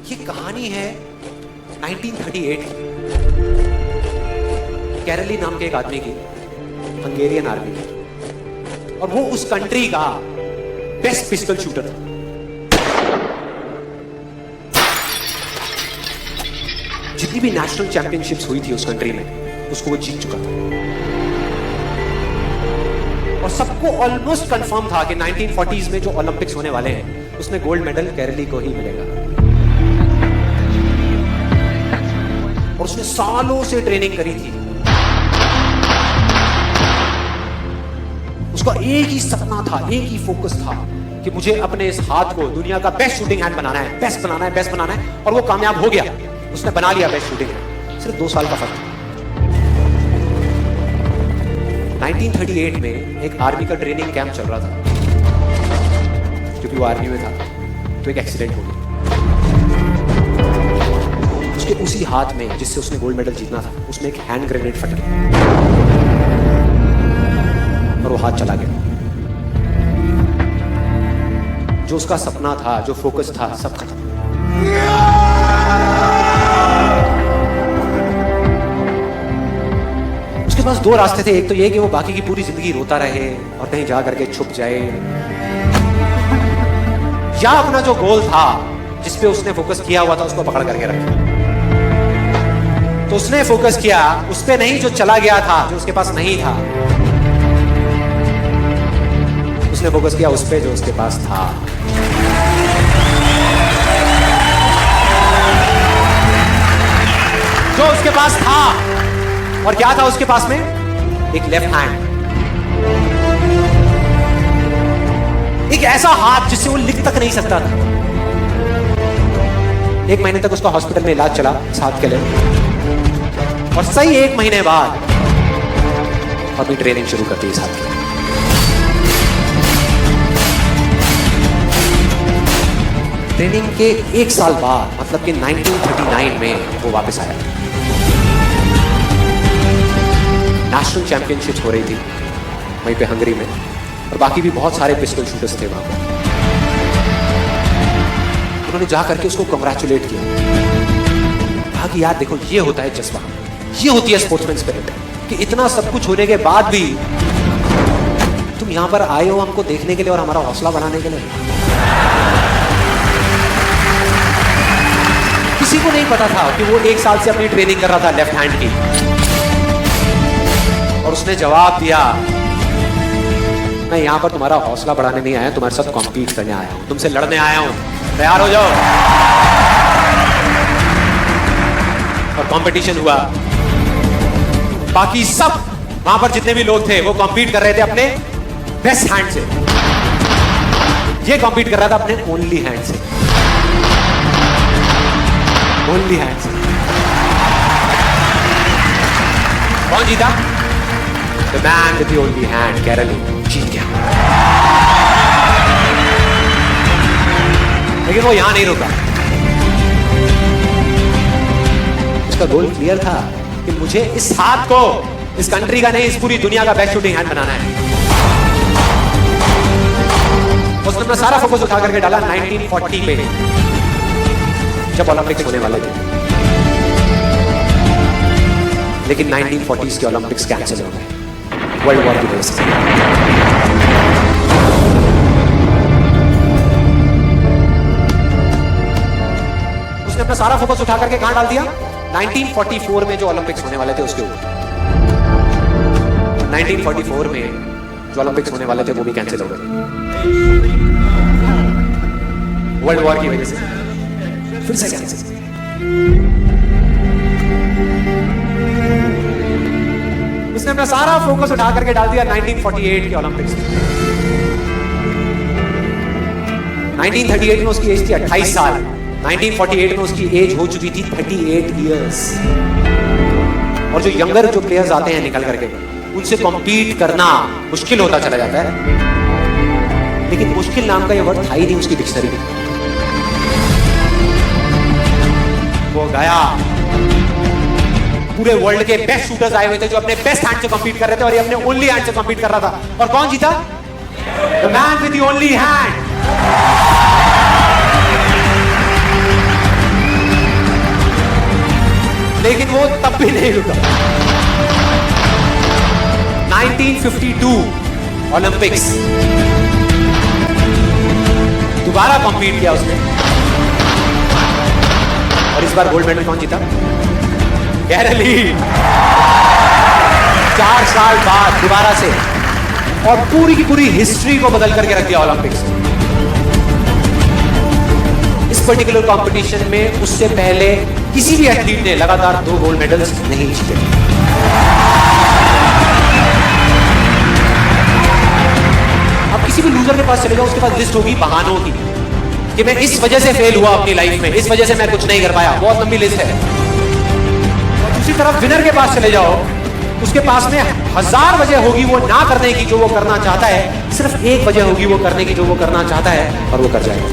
ये कहानी है 1938 कैरली नाम के एक आदमी की, हंगेरियन आर्मी की, और वो उस कंट्री का बेस्ट पिस्टल शूटर था। जितनी भी नेशनल चैंपियनशिप्स हुई थी उस कंट्री में, उसको वो जीत चुका था। और सबको ऑलमोस्ट कंफर्म था कि 1940s में जो ओलंपिक्स होने वाले हैं उसमें गोल्ड मेडल कैरली को ही मिलेगा। और उसने सालों से ट्रेनिंग करी थी। उसका एक ही सपना था, एक ही फोकस था कि मुझे अपने इस हाथ को दुनिया का बेस्ट शूटिंग हैंड बनाना है, बेस्ट बनाना है, बेस्ट बनाना है। और वो कामयाब हो गया, उसने बना लिया बेस्ट शूटिंग हैंड। सिर्फ 2 साल का फर्क था। 1938 में एक आर्मी का ट्रेनिंग कैंप चल रहा था, क्योंकि वो आर्मी में था, तो एक एक्सीडेंट हो गया। उसके उसी हाथ में जिससे उसने गोल्ड मेडल जीतना था, उसमें एक हैंड ग्रेनेड फट गया और वो हाथ चला गया। जो उसका सपना था, जो फोकस था, सब खत्म। उसके पास 2 रास्ते थे। एक तो ये कि वो बाकी की पूरी जिंदगी रोता रहे और कहीं जा करके छुप जाए, या अपना जो गोल था जिस पे उसने फोकस किया हुआ था उसको पकड़ करके रखे। तो उसने फोकस किया उस पे नहीं जो चला गया था, जो उसके पास नहीं था। उसने फोकस किया उस पे जो उसके पास था। जो उसके पास था, और क्या था उसके पास में? एक लेफ्ट हैंड, एक ऐसा हाथ जिससे वो लिख तक नहीं सकता था। 1 महीने तक उसका हॉस्पिटल में इलाज चला इस हाथ के लिए, और सही 1 महीने बाद अपनी ट्रेनिंग शुरू करती इस हाथ की। ट्रेनिंग के 1 साल बाद, मतलब कि 1939 में वो वापस आया। नेशनल चैंपियनशिप्स हो रही थी वहीं पे हंगरी में, और बाकी भी बहुत सारे पिस्टल शूटर्स थे वहां पर। उन्होंने जा करके उसको कंग्रेचुलेट किया, कहा कि यार देखो, ये होता है जज्बा, ये होती है स्पोर्ट्समैन स्पिरिट, कि इतना सब कुछ होने के बाद भी तुम यहां पर आए हो हमको देखने के लिए और हमारा हौसला बढ़ाने के लिए। किसी को नहीं पता था कि वो 1 साल से अपनी ट्रेनिंग कर रहा था लेफ्ट हैंड की, और उसने जवाब दिया, मैं यहां पर तुम्हारा हौसला बढ़ाने नहीं आया, तुम्हारे साथ कॉम्पीट करने आया हूं, तुमसे लड़ने आया हूं, तैयार हो जाओ। और कंपटीशन हुआ। बाकी सब वहां पर जितने भी लोग थे वो कॉम्पीट कर रहे थे अपने बेस्ट हैंड से, ये कॉम्पीट कर रहा था अपने ओनली हैंड से। ओनली हैंड से। कौन जीता? The man with the only hand, Kairali जीत गया। लेकिन वो यहां नहीं रुका। उसका गोल क्लियर था कि मुझे इस हाथ को, इस कंट्री का नहीं, इस पूरी दुनिया का बेस्ट शूटिंग हैंड बनाना है। उसने अपना सारा फोकस उठा करके डाला 1940 पे, जब ओलंपिक्स होने वाले थे। लेकिन 1940s के ओलंपिक्स कैंसिल हो गए वर्ल्ड वॉर की वजह से। उसने अपना सारा फोकस उठा करके कहां डाल दिया? 1944 में जो ओलंपिक्स होने वाले थे उसके ऊपर। 1944 में जो ओलंपिक्स होने वाले थे वो भी कैंसिल हो गए वर्ल्ड वॉर की वजह से, फिर से कैंसिल। उसने अपना सारा फोकस उठा करके डाल दिया 1948 के ओलंपिक्स में। 1938 में उसकी एज थी 28 साल, 1948 में उसकी एज हो चुकी थी 38 इयर्स। और जो यंगर जो प्लेयर्स आते हैं निकल करके, उनसे कॉम्पीट करना मुश्किल होता चला जाता है। लेकिन मुश्किल नाम का ये वर्ड था ही नहीं उसकी डिक्शनरी में। वो गया, पूरे वर्ल्ड के बेस्ट शूटर्स आए हुए थे जो अपने बेस्ट हैंड से कम्पीट कर रहे थे, और ये अपने ओनली हैंड से कम्पीट कर रहा था। और कौन जीता? The man with the only hand. भी नहीं रुका। 1952 ओलंपिक्स, दोबारा कॉम्पीट किया उसने और इस बार गोल्ड मेडल कौन जीता? कैरली। 4 साल बाद दोबारा से, और पूरी की पूरी हिस्ट्री को बदल करके रख दिया ओलंपिक्स। इस पर्टिकुलर कंपटीशन में उससे पहले किसी भी एथलीट ने लगातार 2 गोल्ड मेडल्स नहीं जीते। अब किसी भी लूजर के पास चले जाओ, उसके पास लिस्ट होगी बहानों की कि मैं इस वजह से फेल हुआ अपनी लाइफ में, इस वजह से मैं कुछ नहीं कर पाया, बहुत लंबी लिस्ट है। और दूसरी तरफ विनर के पास चले जाओ, उसके पास में 1000 वजह होगी वो ना करने की जो वो करना चाहता है, सिर्फ एक वजह होगी वो करने की जो वो करना चाहता है, और वो कर जाएगा।